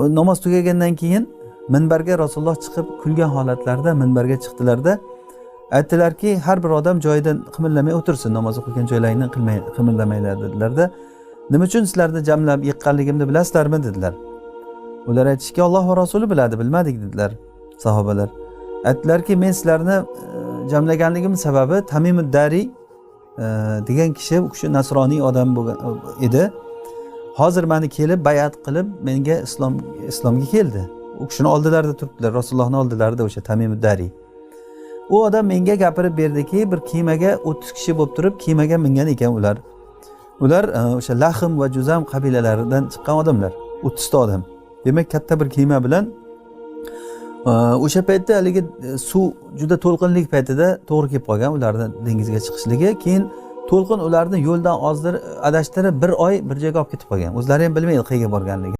namoz tugagandan keyin minbarga Rasululloh chiqib kulgan holatlarida minbarga chiqdilarda aytdilarki, har bir odam joyidan qimirlamay o'tirsin, namoz o'qigan joylaringdan qimirlamanglar dedilarda. Nima uchun sizlarni jamlab yiqqanligimni bilasizlarmi dedilar. Ular aytishki, Alloh va Rasuli biladi, bilmadik dedilar sahobalar. Aytdilarki, men sizlarni jamlaganligim sababi Tamimud Dari degan kishi, u kishi nasroniy odam bo'lgan edi. Hozir meni kelib bay'at qilib menga islomga keldi. U kishini oldilarida turibdilar, Rasulullohning oldilarida o'sha Tamimud Dari. U odam menga gapirib berdiki, bir kemaga 30 kishi bo'lib turib kemaga mingan ekan ular. Ular o'sha Lahm va Juzam qabilalaridan chiqqan odamlar, 30 ta odam. Demak, katta bir kema bilan o'sha paytda haligi suv juda to'lqinlik paytida to'g'ri kelib qolgan ularning dengizga chiqishligi. Keyin to'lqin ularni yo'ldan adashtirib bir oy bir joyga olib ketib qolgan. O'zlari ham bilmaydi qayerga borganligini.